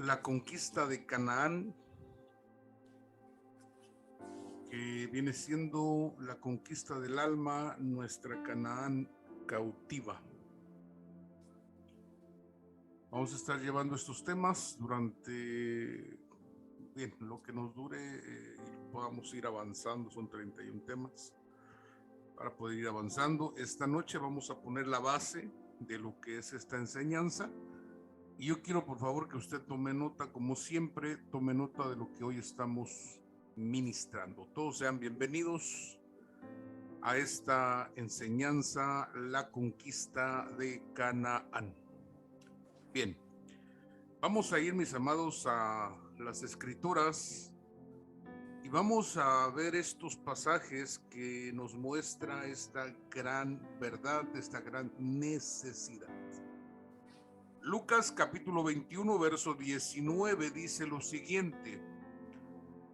la conquista de Canaán, que viene siendo la conquista del alma, nuestra Canaán cautiva. Vamos a estar llevando estos temas durante lo que nos dure y podamos ir avanzando. Son 31 temas para poder ir avanzando. Esta noche vamos a poner la base de lo que es esta enseñanza. Y yo quiero, por favor, que usted tome nota, como siempre, tome nota de lo que hoy estamos ministrando. Todos sean bienvenidos a esta enseñanza, la conquista de Canaán. Bien, vamos a ir, mis amados, a las Escrituras y vamos a ver estos pasajes que nos muestra esta gran verdad, esta gran necesidad. Lucas capítulo 21, verso 19 dice lo siguiente: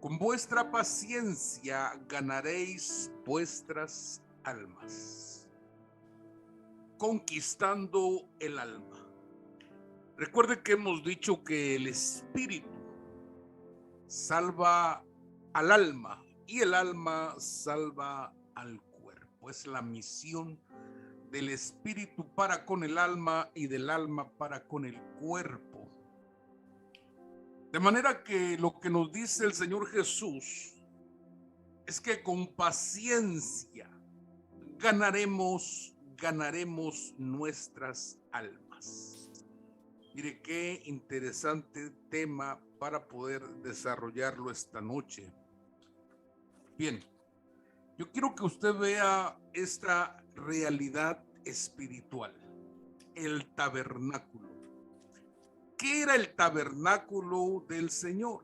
con vuestra paciencia ganaréis vuestras almas. Conquistando el alma. Recuerde que hemos dicho que el espíritu salva al alma y el alma salva al cuerpo. Es la misión del espíritu para con el alma y del alma para con el cuerpo. De manera que lo que nos dice el Señor Jesús es que con paciencia ganaremos nuestras almas. Mire qué interesante tema para poder desarrollarlo esta noche. Bien, yo quiero que usted vea esta realidad espiritual, el tabernáculo. ¿Qué era el tabernáculo del Señor?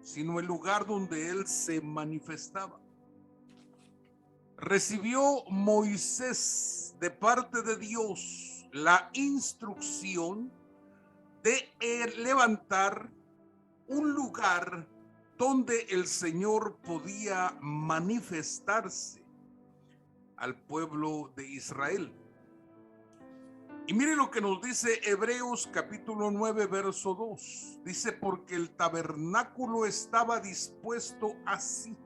Sino el lugar donde Él se manifestaba. Recibió Moisés de parte de Dios la instrucción de levantar un lugar donde el Señor podía manifestarse al pueblo de Israel. Y mire lo que nos dice Hebreos capítulo 9, verso 2. Dice: porque el tabernáculo estaba dispuesto así.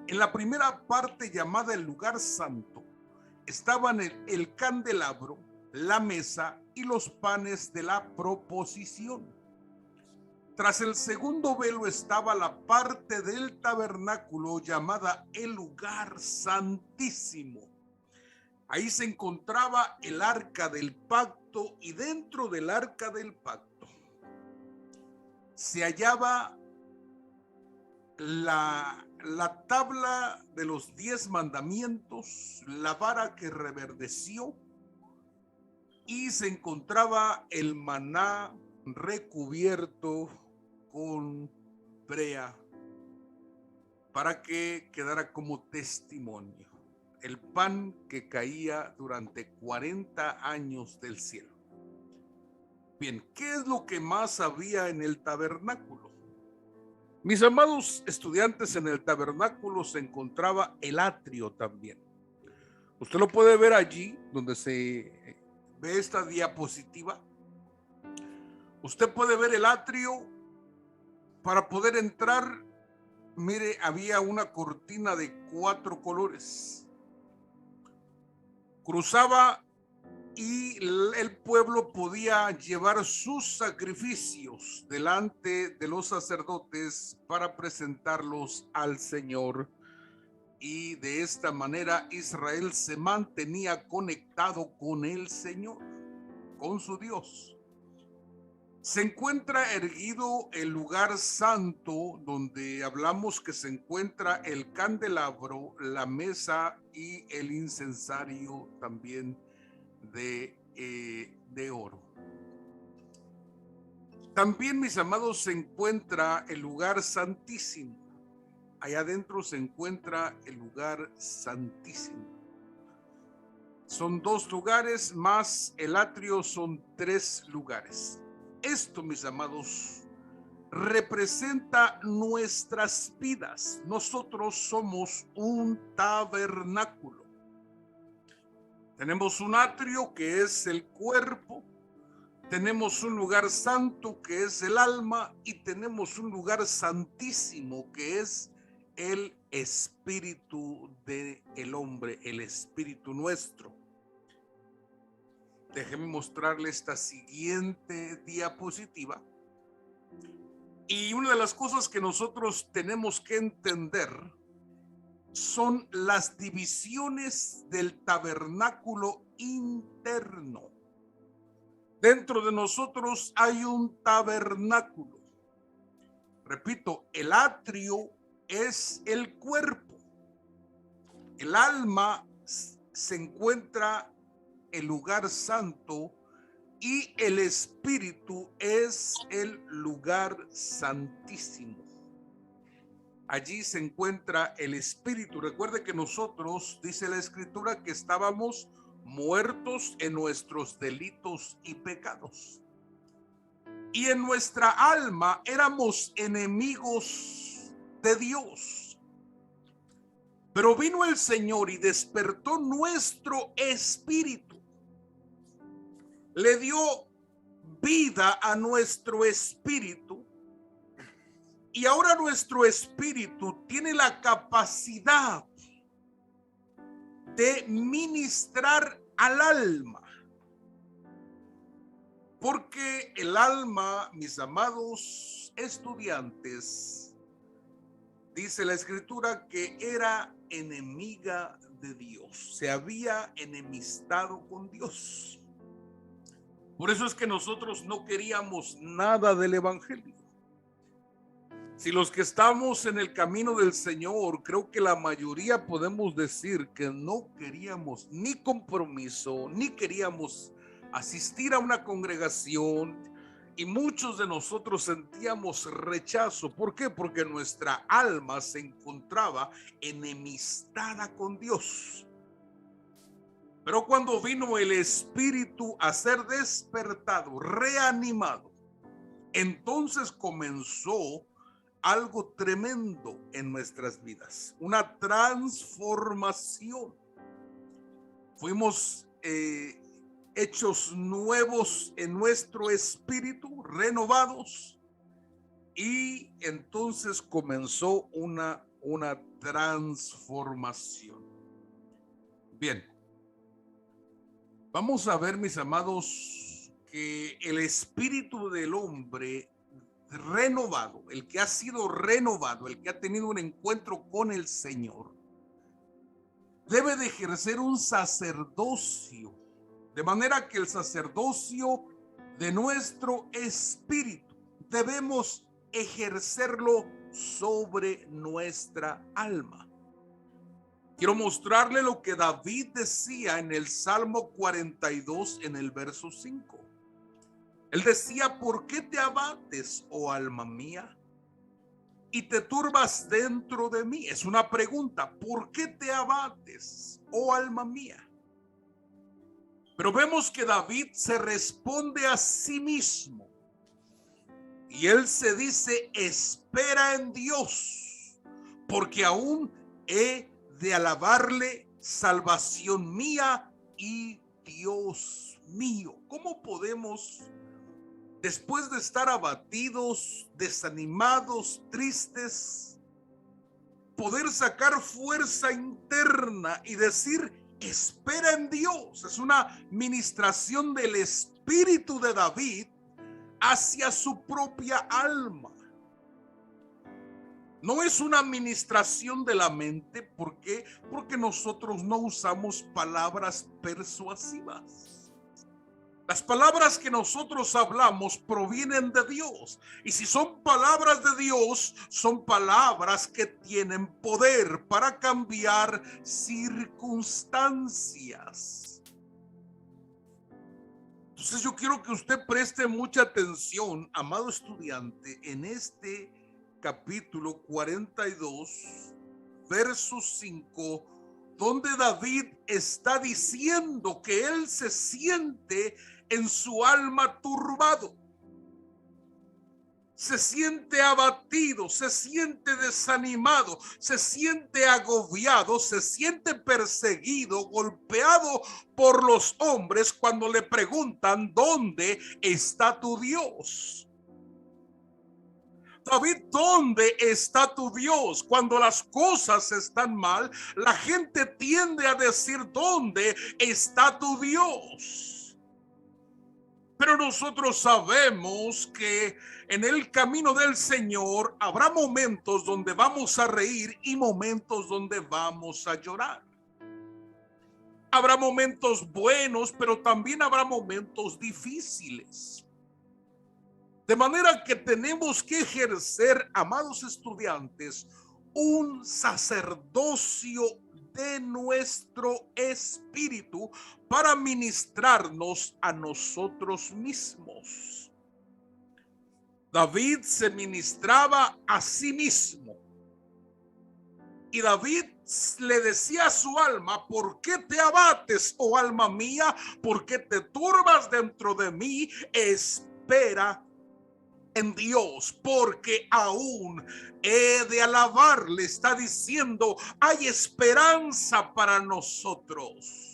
En la primera parte, llamada el lugar santo, estaban el candelabro, la mesa y los panes de la proposición. Tras el segundo velo estaba la parte del tabernáculo llamada el lugar santísimo. Ahí se encontraba el arca del pacto, y dentro del arca del pacto se hallaba la tabla de los 10 mandamientos, la vara que reverdeció, y se encontraba el maná recubierto con brea para que quedara como testimonio. El pan que caía durante 40 años del cielo. Bien, ¿qué es lo que más había en el tabernáculo? Mis amados estudiantes, en el tabernáculo se encontraba el atrio también. Usted lo puede ver allí donde se ve esta diapositiva. Usted puede ver el atrio. Para poder entrar, mire, había una cortina de 4 colores. Cruzaba y el pueblo podía llevar sus sacrificios delante de los sacerdotes para presentarlos al Señor. Y de esta manera Israel se mantenía conectado con el Señor, con su Dios. Se encuentra erguido el lugar santo, donde hablamos que se encuentra el candelabro, la mesa y el incensario también de oro. También, mis amados, se encuentra el lugar santísimo. Allá adentro se encuentra el lugar santísimo. Son 2 lugares más el atrio, son 3 lugares. Esto, mis amados, representa nuestras vidas. Nosotros somos un tabernáculo. Tenemos un atrio que es el cuerpo, tenemos un lugar santo que es el alma y tenemos un lugar santísimo que es el espíritu del hombre, el espíritu nuestro. Déjeme mostrarle esta siguiente diapositiva. Y una de las cosas que nosotros tenemos que entender son las divisiones del tabernáculo interno. Dentro de nosotros hay un tabernáculo. Repito, el atrio es el cuerpo. El alma se encuentra el lugar santo y el espíritu es el lugar santísimo. Allí se encuentra el espíritu. Recuerde que nosotros, dice la escritura, que estábamos muertos en nuestros delitos y pecados. Y en nuestra alma éramos enemigos de Dios. Pero vino el Señor y despertó nuestro espíritu. Le dio vida a nuestro espíritu. Y ahora nuestro espíritu tiene la capacidad de ministrar al alma. Porque el alma, mis amados estudiantes, dice la escritura que era enemiga de Dios. Se había enemistado con Dios. Por eso es que nosotros no queríamos nada del evangelio. Si los que estamos en el camino del Señor, creo que la mayoría podemos decir que no queríamos ni compromiso, ni queríamos asistir a una congregación, y muchos de nosotros sentíamos rechazo. ¿Por qué? Porque nuestra alma se encontraba enemistada con Dios. Pero cuando vino el Espíritu a ser despertado, reanimado, entonces comenzó algo tremendo en nuestras vidas, una transformación. Fuimos hechos nuevos en nuestro espíritu, renovados, y entonces comenzó una transformación. Bien, vamos a ver, mis amados, que el espíritu del hombre renovado, el que ha sido renovado, el que ha tenido un encuentro con el Señor, debe de ejercer un sacerdocio, de manera que el sacerdocio de nuestro espíritu debemos ejercerlo sobre nuestra alma. Quiero mostrarle lo que David decía en el Salmo 42 en el verso 5. Él decía: ¿por qué te abates, oh alma mía, y te turbas dentro de mí? Es una pregunta. ¿Por qué te abates, oh alma mía? Pero vemos que David se responde a sí mismo. Y él se dice: espera en Dios, porque aún he de alabarle, salvación mía y Dios mío. ¿Cómo podemos, después de estar abatidos, desanimados, tristes, poder sacar fuerza interna y decir: espera en Dios? Es una ministración del espíritu de David hacia su propia alma. No es una administración de la mente. ¿Por qué? Porque nosotros no usamos palabras persuasivas. Las palabras que nosotros hablamos provienen de Dios. Y si son palabras de Dios, son palabras que tienen poder para cambiar circunstancias. Entonces yo quiero que usted preste mucha atención, amado estudiante, en este capítulo 42, verso 5, donde David está diciendo que él se siente en su alma turbado. se siente abatido, se siente desanimado, se siente agobiado, se siente perseguido, golpeado por los hombres cuando le preguntan: ¿dónde está tu Dios? David, ¿dónde está tu Dios? Cuando las cosas están mal, la gente tiende a decir: ¿dónde está tu Dios? Pero nosotros sabemos que en el camino del Señor habrá momentos donde vamos a reír y momentos donde vamos a llorar. Habrá momentos buenos, pero también habrá momentos difíciles. De manera que tenemos que ejercer, amados estudiantes, un sacerdocio de nuestro espíritu para ministrarnos a nosotros mismos. David se ministraba a sí mismo. Y David le decía a su alma: ¿por qué te abates, oh alma mía? ¿Por qué te turbas dentro de mí? Espera en Dios, porque aún he de alabar. Le está diciendo: hay esperanza para nosotros.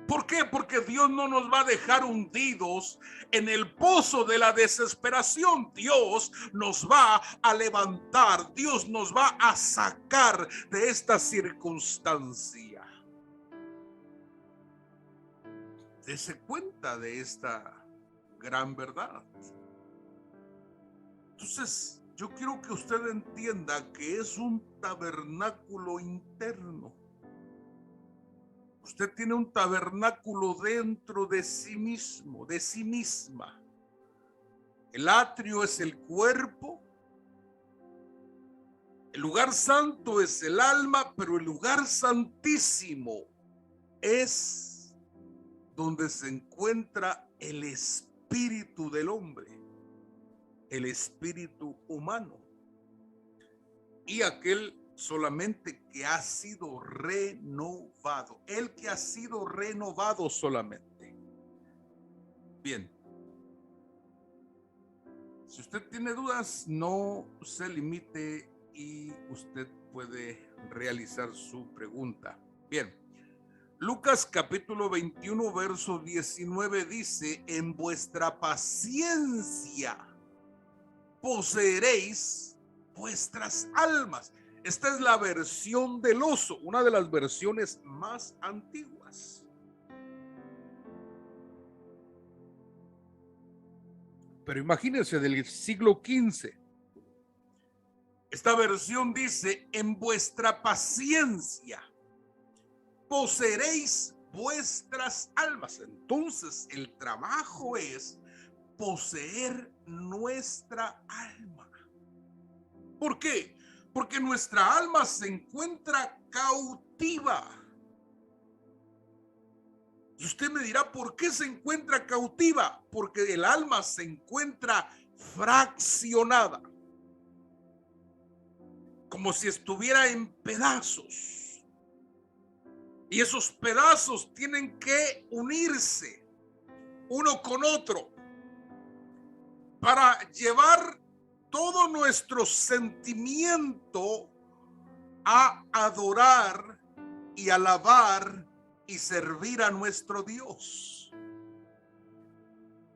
¿Por qué? Porque Dios no nos va a dejar hundidos en el pozo de la desesperación. Dios nos va a levantar, Dios nos va a sacar de esta circunstancia. Dese cuenta de esta gran verdad. Entonces, yo quiero que usted entienda que es un tabernáculo interno. Usted tiene un tabernáculo dentro de sí mismo, de sí misma. El atrio es el cuerpo, el lugar santo es el alma, pero el lugar santísimo es donde se encuentra el espíritu del hombre, el espíritu humano, y aquel solamente que ha sido renovado, el que ha sido renovado solamente. Bien, si usted tiene dudas, no se limite y usted puede realizar su pregunta. Bien, Lucas capítulo 21 verso 19 dice: en vuestra paciencia poseeréis vuestras almas. Esta es la versión del oso, una de las versiones más antiguas. Pero imagínense, del siglo XV. Esta versión dice: en vuestra paciencia poseeréis vuestras almas. Entonces el trabajo es poseer nuestra alma. ¿Por qué? Porque nuestra alma se encuentra cautiva. Y usted me dirá: ¿por qué se encuentra cautiva? Porque el alma se encuentra fraccionada, como si estuviera en pedazos. Y esos pedazos tienen que unirse uno con otro para llevar todo nuestro sentimiento a adorar y alabar y servir a nuestro Dios.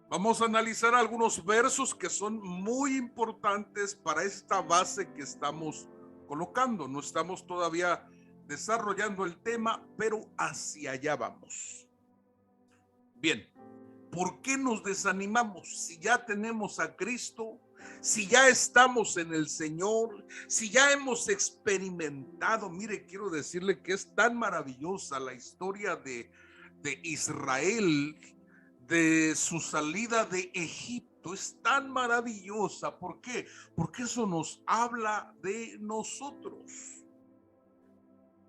Vamos a analizar algunos versos que son muy importantes para esta base que estamos colocando. No estamos todavía desarrollando el tema, pero hacia allá vamos. Bien, ¿por qué nos desanimamos si ya tenemos a Cristo? Si ya estamos en el Señor, si ya hemos experimentado. Mire, quiero decirle que es tan maravillosa la historia de Israel, de su salida de Egipto. Es tan maravillosa. ¿Por qué? Porque eso nos habla de nosotros.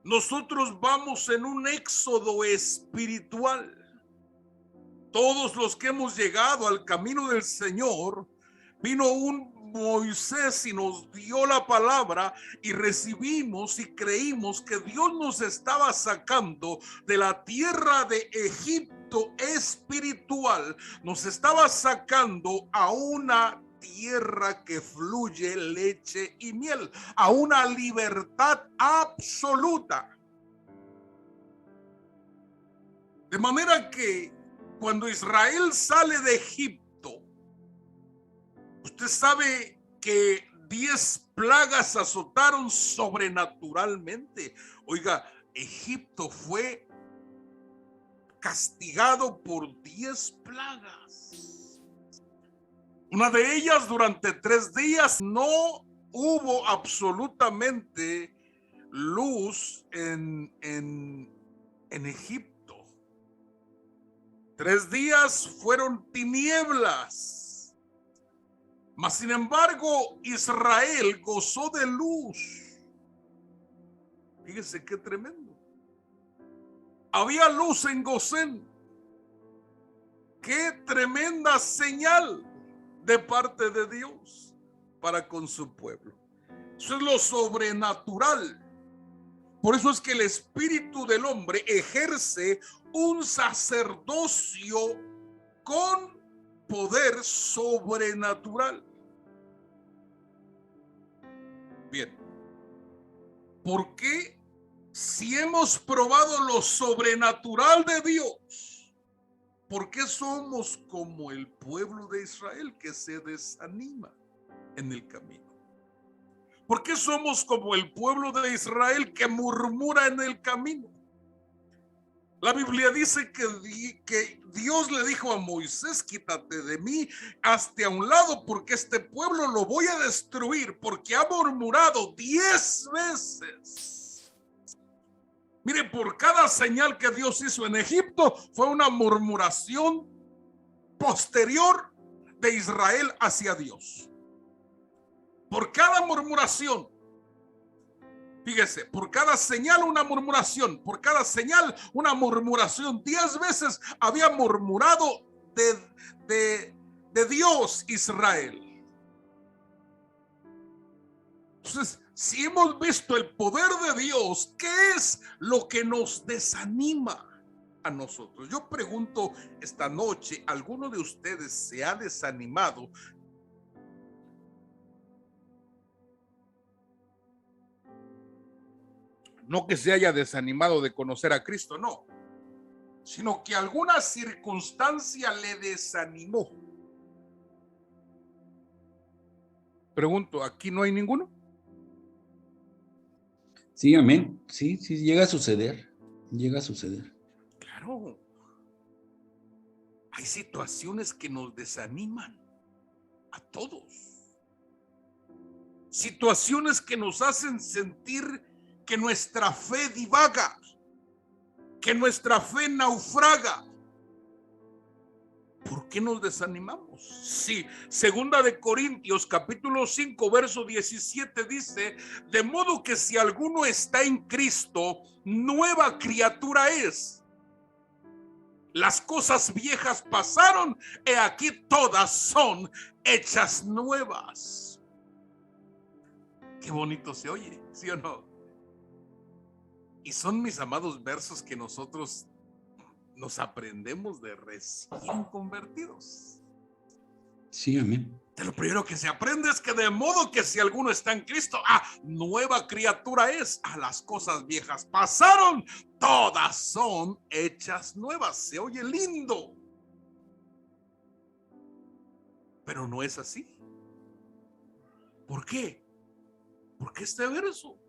Nosotros vamos en un éxodo espiritual. Todos los que hemos llegado al camino del Señor, vino un Moisés y nos dio la palabra y recibimos y creímos que Dios nos estaba sacando de la tierra de Egipto espiritual, nos estaba sacando a una tierra que fluye leche y miel, a una libertad absoluta. De manera que cuando Israel sale de Egipto, usted sabe que 10 plagas azotaron sobrenaturalmente. Oiga, Egipto fue castigado por 10 plagas. Una de ellas, durante 3 días no hubo absolutamente luz en Egipto. 3 días fueron tinieblas. Mas sin embargo, Israel gozó de luz. Fíjese qué tremendo. Había luz en Gosén. Qué tremenda señal de parte de Dios para con su pueblo. Eso es lo sobrenatural. Por eso es que el espíritu del hombre ejerce un sacerdocio con poder sobrenatural. Bien, ¿por qué si hemos probado lo sobrenatural de Dios, por qué somos como el pueblo de Israel que se desanima en el camino? ¿Por qué somos como el pueblo de Israel que murmura en el camino? La Biblia dice que Dios le dijo a Moisés: quítate de mí, hazte a un lado, porque este pueblo lo voy a destruir, porque ha murmurado 10 veces. Mire, por cada señal que Dios hizo en Egipto, fue una murmuración posterior de Israel hacia Dios. Por cada murmuración, fíjese, por cada señal una murmuración, por cada señal una murmuración. 10 veces había murmurado de Dios Israel. Entonces, si hemos visto el poder de Dios, ¿qué es lo que nos desanima a nosotros? Yo pregunto esta noche, ¿alguno de ustedes se ha desanimado? No que se haya desanimado de conocer a Cristo, no, sino que alguna circunstancia le desanimó. Pregunto, ¿aquí no hay ninguno? Sí, amén. Sí, sí, llega a suceder. Llega a suceder. Claro. Hay situaciones que nos desaniman a todos. Situaciones que nos hacen sentir que nuestra fe divaga, que nuestra fe naufraga. ¿Por qué nos desanimamos? Sí, segunda de Corintios capítulo 5 verso 17 dice: de modo que si alguno está en Cristo, nueva criatura es. Las cosas viejas pasaron, he aquí todas son hechas nuevas. Qué bonito se oye, ¿sí o no? Y son, mis amados, versos que nosotros nos aprendemos de recién convertidos. Sí, amén. De lo primero que se aprende es que de modo que si alguno está en Cristo, nueva criatura es. Las cosas viejas pasaron, todas son hechas nuevas. Se oye lindo, pero no es así. ¿Por qué? Porque este verso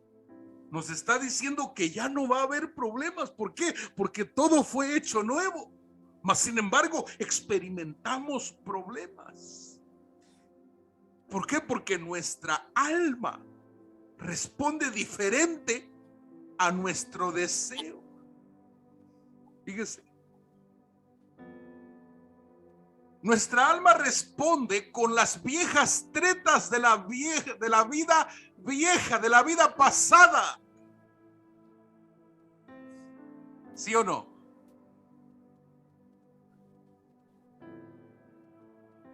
nos está diciendo que ya no va a haber problemas. ¿Por qué? Porque todo fue hecho nuevo. Mas sin embargo, experimentamos problemas. ¿Por qué? Porque nuestra alma responde diferente a nuestro deseo. Fíjese. Nuestra alma responde con las viejas tretas de la vida vieja, de la vida pasada. ¿Sí o no?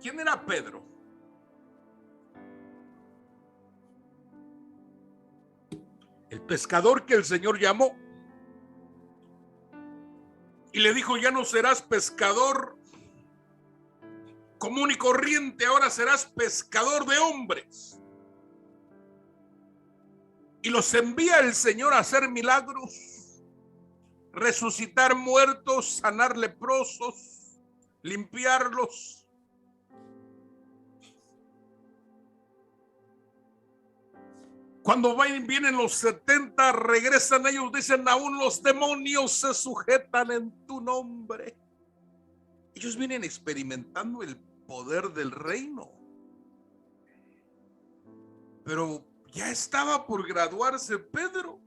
¿Quién era Pedro? El pescador que el Señor llamó y le dijo: ya no serás pescador común y corriente, ahora serás pescador de hombres. Y los envía el Señor a hacer milagros, resucitar muertos, sanar leprosos, limpiarlos. Cuando vienen los 70, regresan ellos, dicen, aún los demonios se sujetan en tu nombre. Ellos vienen experimentando el poder del reino. Pero ya estaba por graduarse Pedro.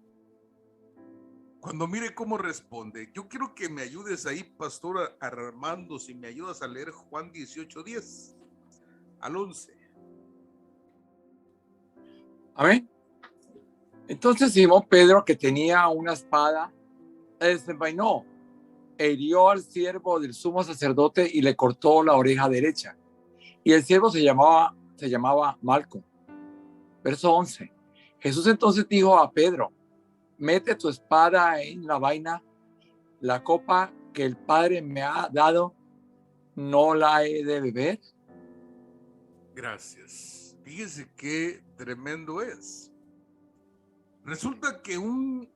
Cuando mire cómo responde, yo quiero que me ayudes ahí, Pastor Armando, si me ayudas a leer Juan 18:10 al 11. Amén. Entonces Simón Pedro, que tenía una espada, desenvainó, hirió al siervo del sumo sacerdote y le cortó la oreja derecha. Y el siervo se llamaba Malco. Verso 11. Jesús entonces dijo a Pedro, mete tu espada en la vaina, la copa que el Padre me ha dado, ¿no la he de beber? Gracias. Fíjese qué tremendo es. Resulta que un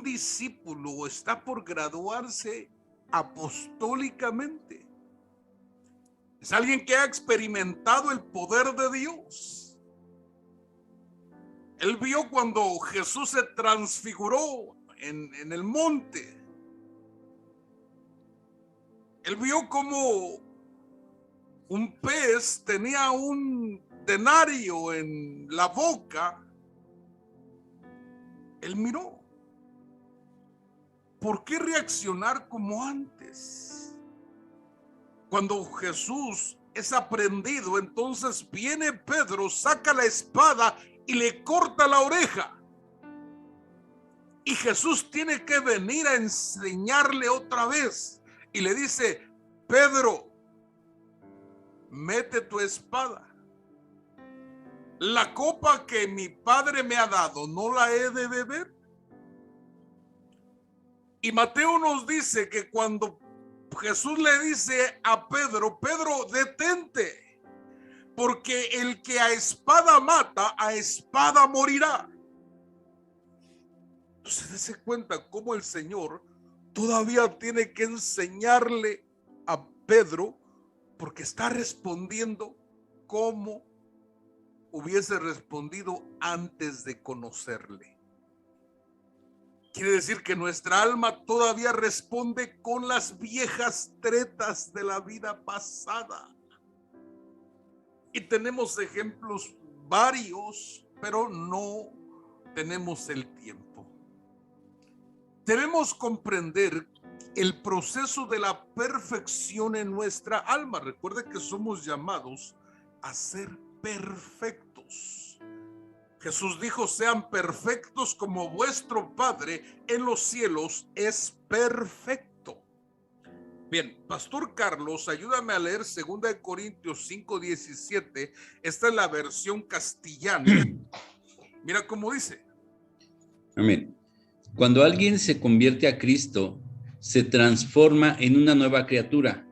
discípulo está por graduarse apostólicamente. Es alguien que ha experimentado el poder de Dios. Él vio cuando Jesús se transfiguró en el monte. Él vio como un pez tenía un denario en la boca. Él miró. ¿Por qué reaccionar como antes? Cuando Jesús es aprendido, entonces viene Pedro, saca la espada y le corta la oreja. Y Jesús tiene que venir a enseñarle otra vez. Y le dice, Pedro, mete tu espada. La copa que mi Padre me ha dado, ¿no la he de beber? Y Mateo nos dice que cuando Jesús le dice a Pedro, Pedro, detente, porque el que a espada mata, a espada morirá. Entonces, dése cuenta cómo el Señor todavía tiene que enseñarle a Pedro, porque está respondiendo como hubiese respondido antes de conocerle. Quiere decir que nuestra alma todavía responde con las viejas tretas de la vida pasada. Y tenemos ejemplos varios, pero no tenemos el tiempo. Debemos comprender el proceso de la perfección en nuestra alma. Recuerde que somos llamados a ser perfectos. Jesús dijo, sean perfectos como vuestro Padre en los cielos es perfecto. Bien, Pastor Carlos, ayúdame a leer 2 Corintios 5:17. Esta es la versión castellana. Mira cómo dice. Amén. Cuando alguien se convierte a Cristo, se transforma en una nueva criatura.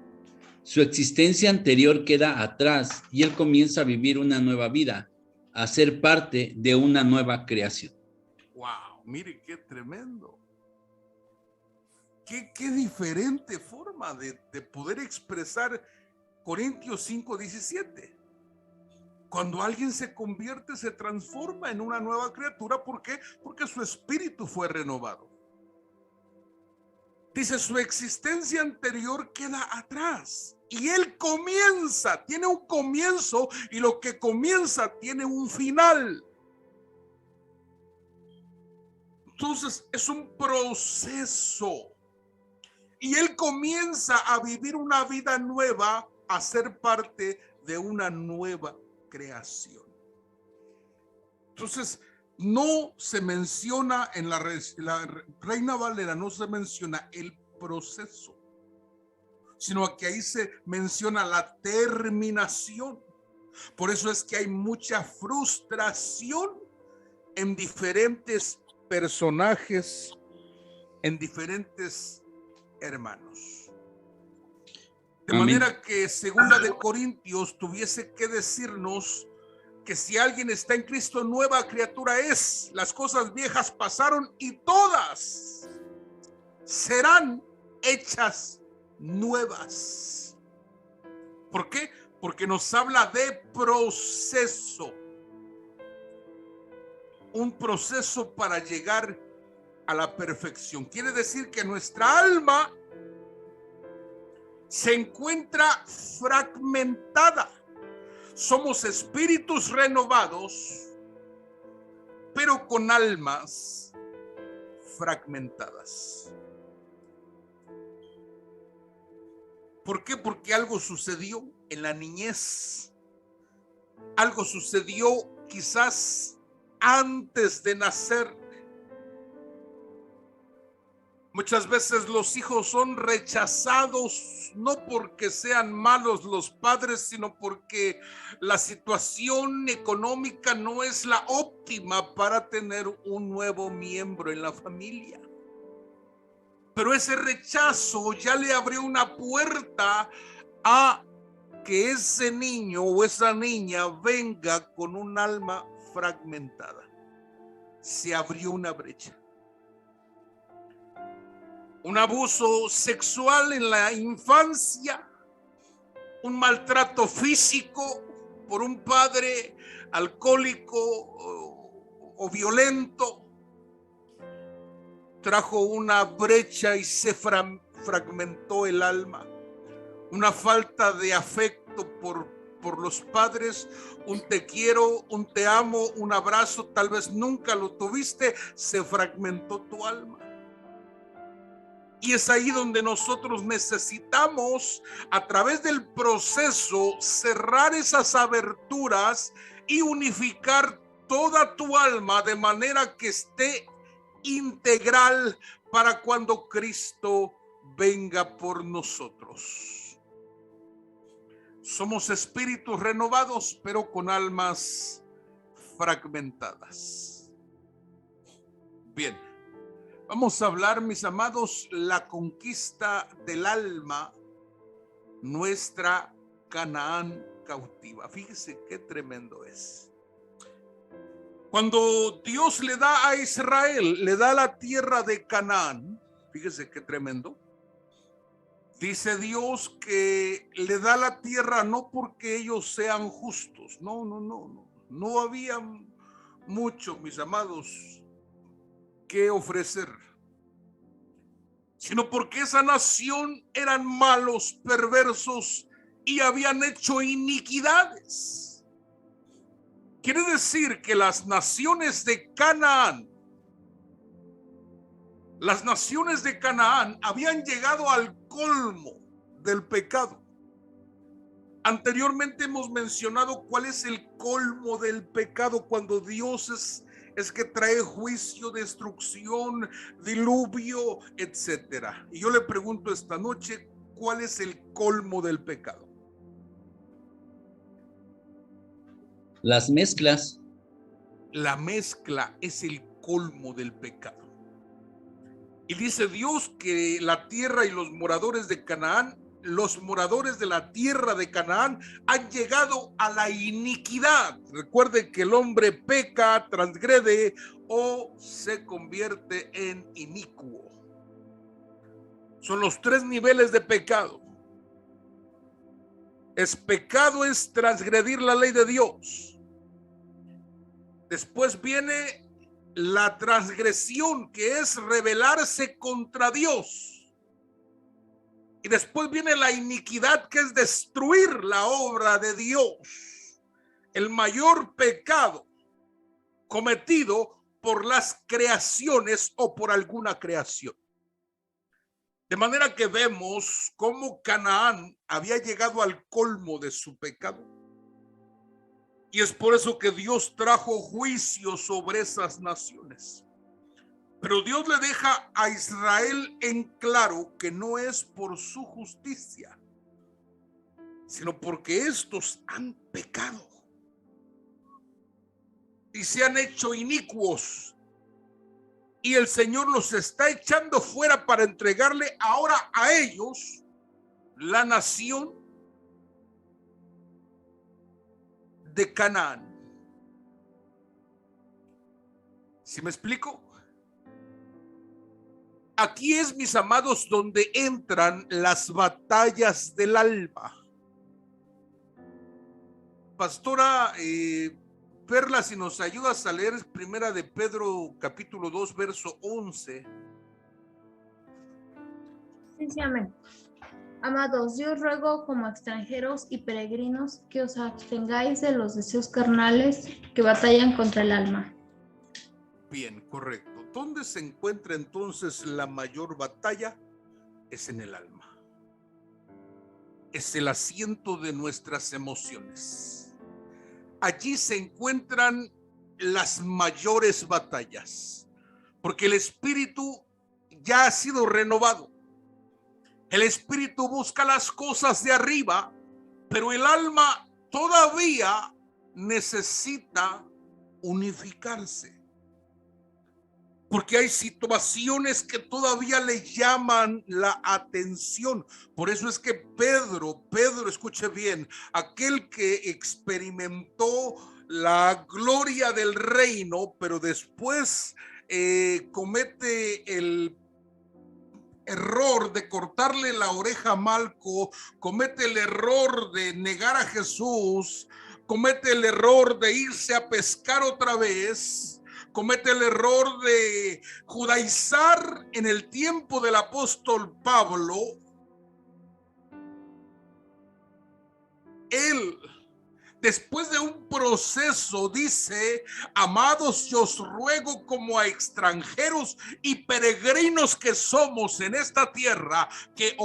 Su existencia anterior queda atrás y él comienza a vivir una nueva vida, a ser parte de una nueva creación. Wow, mire qué tremendo. Qué diferente forma de poder expresar Corintios 5:17. Cuando alguien se convierte, se transforma en una nueva criatura. ¿Por qué? Porque su espíritu fue renovado. Dice, su existencia anterior queda atrás y él comienza, tiene un comienzo, y lo que comienza tiene un final. Entonces es un proceso y él comienza a vivir una vida nueva, a ser parte de una nueva creación. Entonces no se menciona en la Reina Valera, no se menciona el proceso, sino que ahí se menciona la terminación. Por eso es que hay mucha frustración en diferentes personajes, en diferentes hermanos. De Amén. manera que 2 tuviese que decirnos que si alguien está en Cristo, nueva criatura es. Las cosas viejas pasaron y todas serán hechas nuevas. ¿Por qué? Porque nos habla de proceso. Un proceso para llegar a la perfección. Quiere decir que nuestra alma se encuentra fragmentada. Somos espíritus renovados, pero con almas fragmentadas. ¿Por qué? Porque algo sucedió en la niñez. Algo sucedió quizás antes de nacer. Muchas veces los hijos son rechazados no porque sean malos los padres, sino porque la situación económica no es la óptima para tener un nuevo miembro en la familia. Pero ese rechazo ya le abrió una puerta a que ese niño o esa niña venga con un alma fragmentada. Se abrió una brecha. Un abuso sexual en la infancia, un maltrato físico por un padre alcohólico o violento, trajo una brecha y se fragmentó el alma. Una falta de afecto por los padres, un te quiero, un te amo, un abrazo, tal vez nunca lo tuviste, se fragmentó tu alma. Y es ahí donde nosotros necesitamos, a través del proceso, cerrar esas aberturas y unificar toda tu alma de manera que esté integral para cuando Cristo venga por nosotros. Somos espíritus renovados, pero con almas fragmentadas. Bien. Vamos a hablar, mis amados, la conquista del alma, nuestra Canaán cautiva. Fíjese qué tremendo es. Cuando Dios le da a Israel, le da la tierra de Canaán, fíjese qué tremendo. Dice Dios que le da la tierra no porque ellos sean justos, no había mucho, mis amados, que ofrecer, sino porque esa nación eran malos, perversos y habían hecho iniquidades. Quiere decir que las naciones de Canaán habían llegado al colmo del pecado. Anteriormente hemos mencionado cuál es el colmo del pecado cuando Dios es que trae juicio, destrucción, diluvio, etcétera. Y yo le pregunto esta noche, ¿cuál es el colmo del pecado? Las mezclas. La mezcla es el colmo del pecado. Y dice Dios que la tierra y los moradores de Canaán, los moradores de la tierra de Canaán han llegado a la iniquidad. Recuerde que el hombre peca, transgrede o se convierte en inicuo. Son los 3 niveles de pecado. Pecado es transgredir la ley de Dios. Después viene la transgresión, que es rebelarse contra Dios. Y después viene la iniquidad, que es destruir la obra de Dios. El mayor pecado cometido por las creaciones o por alguna creación. De manera que vemos cómo Canaán había llegado al colmo de su pecado. Y es por eso que Dios trajo juicio sobre esas naciones. Pero Dios le deja a Israel en claro que no es por su justicia, sino porque estos han pecado y se han hecho inicuos. Y el Señor los está echando fuera para entregarle ahora a ellos la nación de Canaán. ¿Sí me explico? Aquí es, mis amados, donde entran las batallas del alma. Pastora Perla, si nos ayudas a leer Primera de Pedro capítulo 2 verso 11. Sí, amén. Amados, yo os ruego como extranjeros y peregrinos que os abstengáis de los deseos carnales que batallan contra el alma. Bien, correcto. ¿Dónde se encuentra entonces la mayor batalla? Es en el alma. Es el asiento de nuestras emociones. Allí se encuentran las mayores batallas, porque el espíritu ya ha sido renovado. El espíritu busca las cosas de arriba, pero el alma todavía necesita unificarse, porque hay situaciones que todavía le llaman la atención. Por eso es que Pedro, escuche bien, aquel que experimentó la gloria del reino, pero después comete el error de cortarle la oreja a Malco, comete el error de negar a Jesús, comete el error de irse a pescar otra vez, comete el error de judaizar en el tiempo del apóstol Pablo. Él, después de un proceso, dice: amados, yo os ruego como a extranjeros y peregrinos que somos en esta tierra, que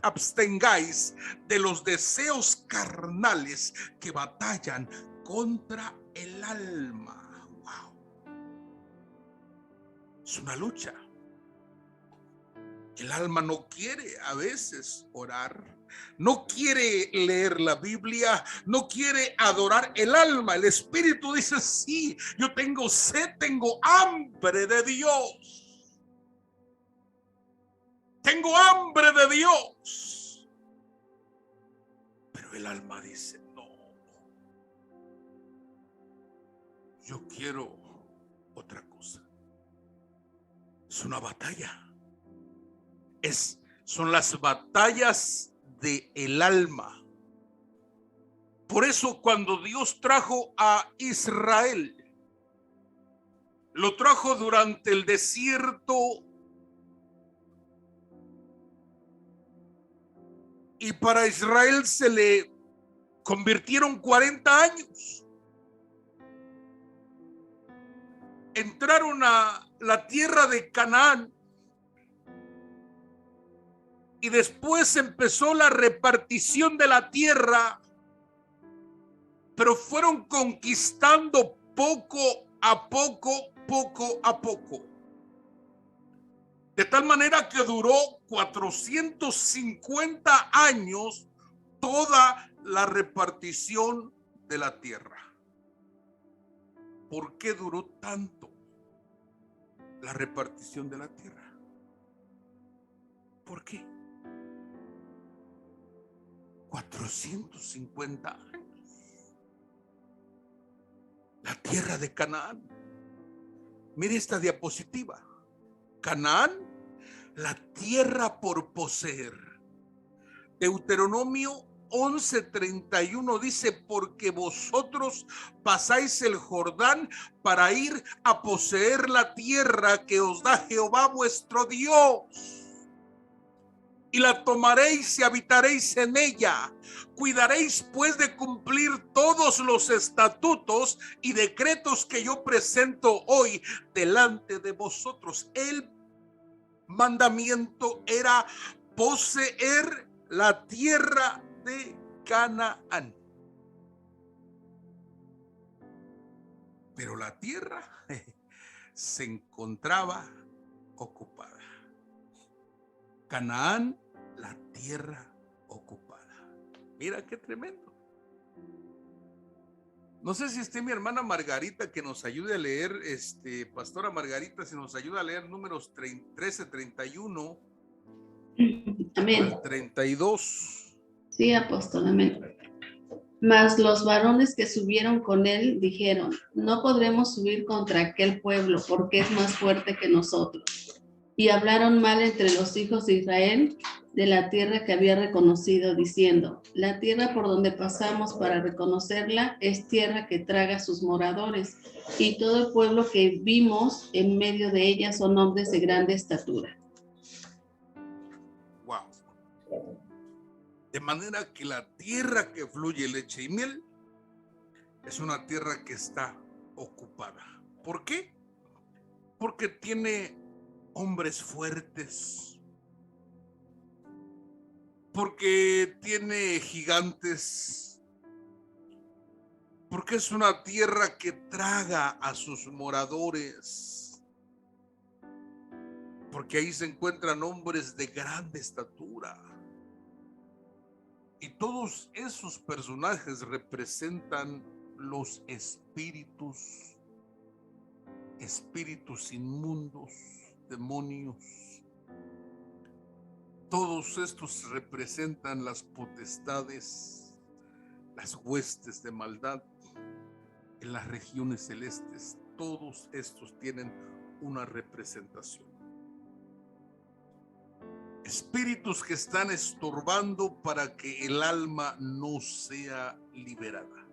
abstengáis de los deseos carnales que batallan contra el alma. Wow. Es una lucha. El alma no quiere a veces orar, no quiere leer la Biblia, no quiere adorar. El alma, el espíritu dice: sí, yo tengo sed, tengo hambre de Dios. Tengo hambre de Dios. Pero el alma dice: no, yo quiero otra cosa. Es una batalla. Son las batallas del alma. Por eso cuando Dios trajo a Israel, lo trajo durante el desierto, y para Israel se le convirtieron 40 años. Entraron a la tierra de Canaán. Y después empezó la repartición de la tierra, pero fueron conquistando poco a poco, poco a poco. De tal manera que duró 450 años toda la repartición de la tierra. ¿Por qué duró tanto la repartición de la tierra? ¿Por qué? 450 años. La tierra de Canaán. Mire esta diapositiva. Canaán, la tierra por poseer. Deuteronomio 11:31 dice: porque vosotros pasáis el Jordán para ir a poseer la tierra que os da Jehová vuestro Dios. Y la tomaréis y habitaréis en ella. Cuidaréis pues de cumplir todos los estatutos y decretos que yo presento hoy delante de vosotros. El mandamiento era poseer la tierra de Canaán. Pero la tierra se encontraba ocupada. Canaán, la tierra ocupada. Mira qué tremendo. No sé si esté mi hermana Margarita que nos ayude a leer, pastora Margarita, si nos ayuda a leer números 13:31. Amén. Al 32. Sí, apóstol, amén. Mas los varones que subieron con él dijeron: no podremos subir contra aquel pueblo, porque es más fuerte que nosotros. Y hablaron mal entre los hijos de Israel de la tierra que había reconocido, diciendo: la tierra por donde pasamos para reconocerla es tierra que traga a sus moradores, y todo el pueblo que vimos en medio de ella son hombres de grande estatura. Wow. De manera que la tierra que fluye leche y miel es una tierra que está ocupada. ¿Por qué? Porque tiene hombres fuertes, porque tiene gigantes, porque es una tierra que traga a sus moradores, porque ahí se encuentran hombres de grande estatura. Y todos esos personajes representan los espíritus inmundos, demonios. Todos estos representan las potestades, las huestes de maldad en las regiones celestes. Todos estos tienen una representación. Espíritus que están estorbando para que el alma no sea liberada,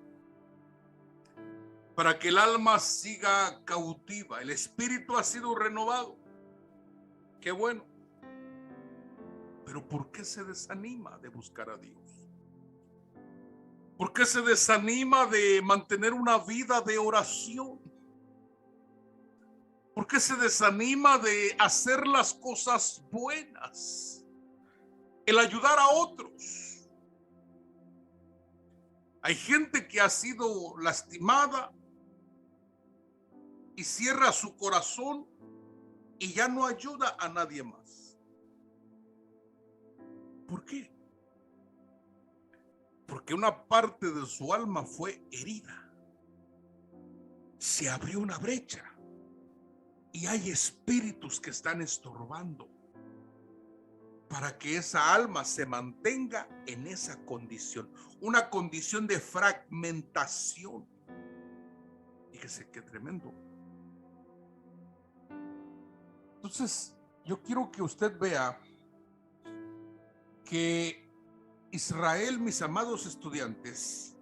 para que el alma siga cautiva. El espíritu ha sido renovado. Qué bueno. Pero ¿por qué se desanima de buscar a Dios? ¿Por qué se desanima de mantener una vida de oración? ¿Por qué se desanima de hacer las cosas buenas? El ayudar a otros. Hay gente que ha sido lastimada y cierra su corazón y ya no ayuda a nadie más. ¿Por qué? Porque una parte de su alma fue herida. Se abrió una brecha. Y hay espíritus que están estorbando para que esa alma se mantenga en esa condición. Una condición de fragmentación. Fíjese qué tremendo. Entonces, yo quiero que usted vea que Israel, mis amados estudiantes,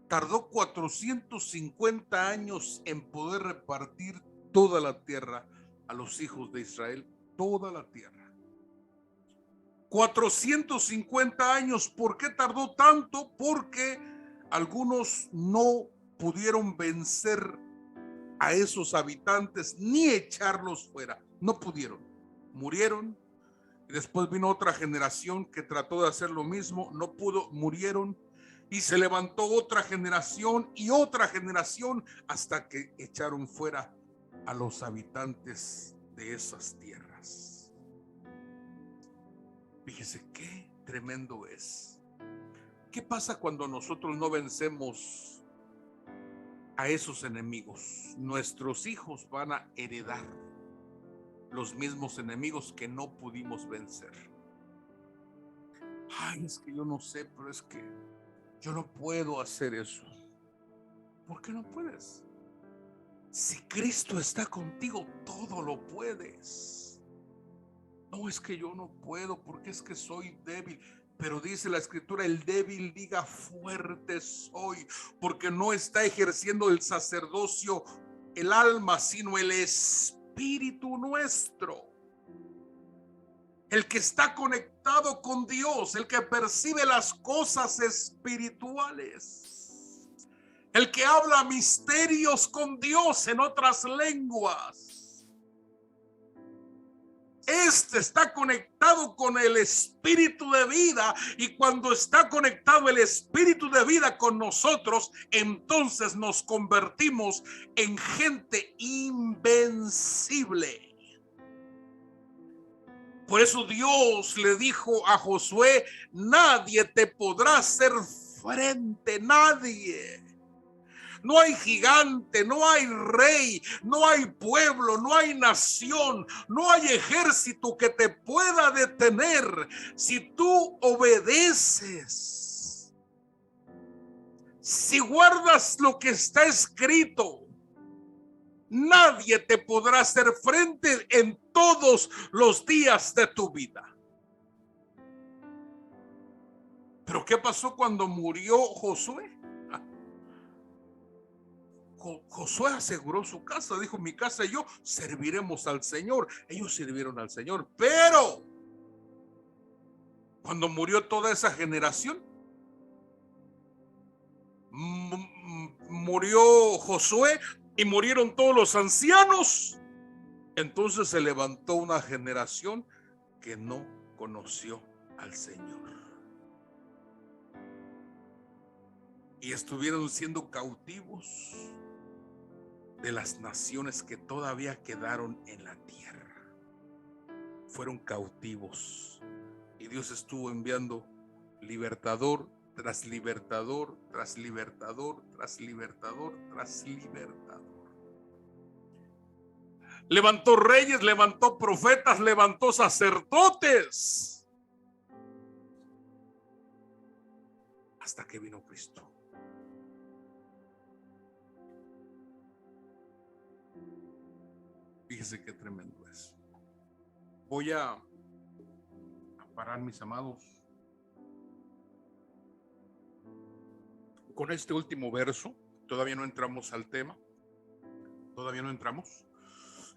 tardó 450 años en poder repartir toda la tierra a los hijos de Israel, toda la tierra. 450 años. ¿Por qué tardó tanto? Porque algunos no pudieron vencer a esos habitantes ni echarlos fuera. No pudieron. Murieron. Y después vino otra generación que trató de hacer lo mismo. No pudo. Murieron. Y se levantó otra generación y otra generación hasta que echaron fuera a los habitantes de esas tierras. Fíjese qué tremendo es. ¿Qué pasa cuando nosotros no vencemos a esos enemigos? Nuestros hijos van a heredar los mismos enemigos que no pudimos vencer. Ay, es que yo no sé, pero es que yo no puedo hacer eso. ¿Por qué no puedes? Si Cristo está contigo, todo lo puedes. No, es que yo no puedo porque es que soy débil. Pero dice la escritura, el débil diga fuerte soy, porque no está ejerciendo el sacerdocio el alma, sino el espíritu nuestro. El que está conectado con Dios, el que percibe las cosas espirituales, el que habla misterios con Dios en otras lenguas. Este está conectado con el espíritu de vida, y cuando está conectado el espíritu de vida con nosotros, entonces nos convertimos en gente invencible. Por eso Dios le dijo a Josué: nadie te podrá hacer frente, nadie. no hay gigante, no hay rey, no hay pueblo, no hay nación, no hay ejército que te pueda detener si tú obedeces. Si guardas lo que está escrito, nadie te podrá hacer frente en todos los días de tu vida. Pero ¿qué pasó cuando murió Josué? Josué aseguró su casa, dijo: mi casa y yo serviremos al Señor. Ellos sirvieron al Señor, pero cuando murió toda esa generación, murió Josué y murieron todos los ancianos. Entonces se levantó una generación que no conoció al Señor. Y estuvieron siendo cautivos de las naciones que todavía quedaron en la tierra. Fueron cautivos. Y Dios estuvo enviando libertador tras libertador, tras libertador, tras libertador, tras libertador. Levantó reyes, levantó profetas, levantó sacerdotes. Hasta que vino Cristo. Fíjese qué tremendo es. Voy a parar, mis amados, con este último verso. Todavía no entramos al tema. Todavía no entramos.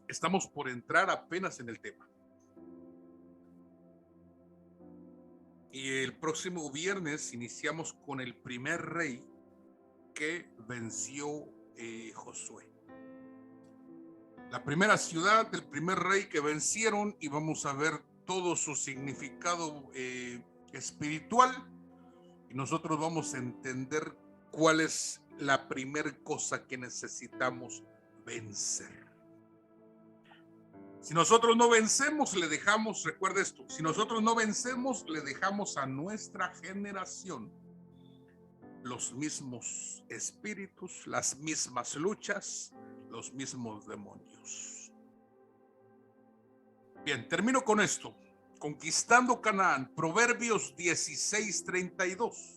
Estamos por entrar apenas en el tema. Y el próximo viernes iniciamos con el primer rey que venció Josué. La primera ciudad del primer rey que vencieron, y vamos a ver todo su significado espiritual, y nosotros vamos a entender cuál es la primera cosa que necesitamos vencer. Si nosotros no vencemos, le dejamos, recuerda esto, si nosotros no vencemos, le dejamos a nuestra generación los mismos espíritus, las mismas luchas, los mismos demonios. Bien, termino con esto. Conquistando Canaán, Proverbios 16:32.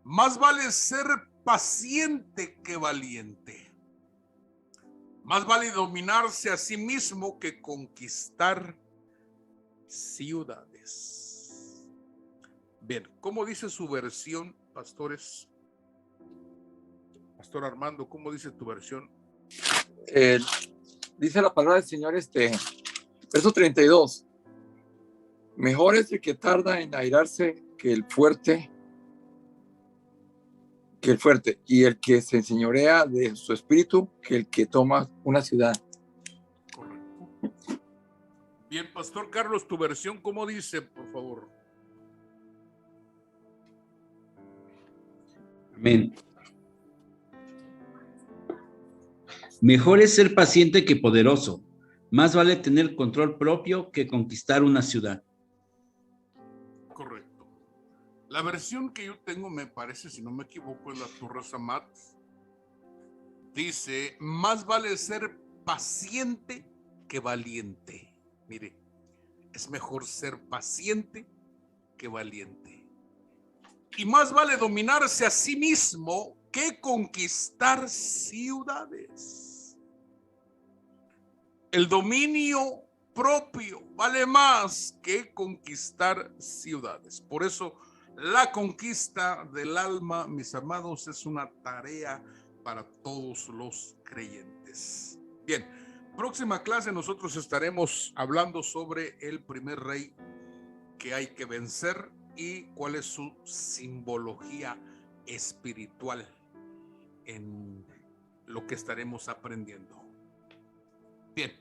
Más vale ser paciente que valiente. Más vale dominarse a sí mismo que conquistar ciudades. Bien, ¿cómo dice su versión, pastores? Pastor Armando, ¿cómo dice tu versión? Dice la palabra del Señor, verso 32. Mejor es el que tarda en airarse que el fuerte, y el que se enseñorea de su espíritu que el que toma una ciudad. Correcto. Bien, Pastor Carlos, tu versión, ¿cómo dice, por favor? Amén. Mejor es ser paciente que poderoso. Más vale tener control propio que conquistar una ciudad. Correcto. La versión que yo tengo, me parece, si no me equivoco, es la Torres Amat. Dice: más vale ser paciente que valiente. Mire, es mejor ser paciente que valiente. Y más vale dominarse a sí mismo que conquistar ciudades. El dominio propio vale más que conquistar ciudades. Por eso la conquista del alma, mis amados, es una tarea para todos los creyentes. Bien, próxima clase nosotros estaremos hablando sobre el primer rey que hay que vencer y cuál es su simbología espiritual en lo que estaremos aprendiendo. Bien,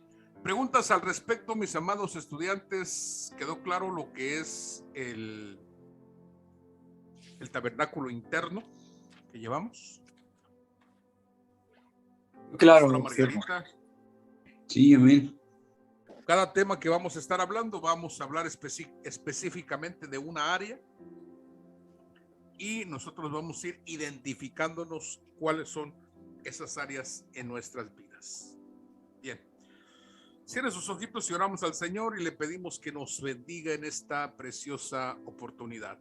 preguntas al respecto, mis amados estudiantes. ¿Quedó claro lo que es el tabernáculo interno que llevamos? Claro. Margarita. Sí, amén. Cada tema que vamos a estar hablando, vamos a hablar específicamente de una área. y nosotros vamos a ir identificándonos cuáles son esas áreas en nuestras vidas. Bien, cierren sus ojitos y oramos al Señor y le pedimos que nos bendiga en esta preciosa oportunidad.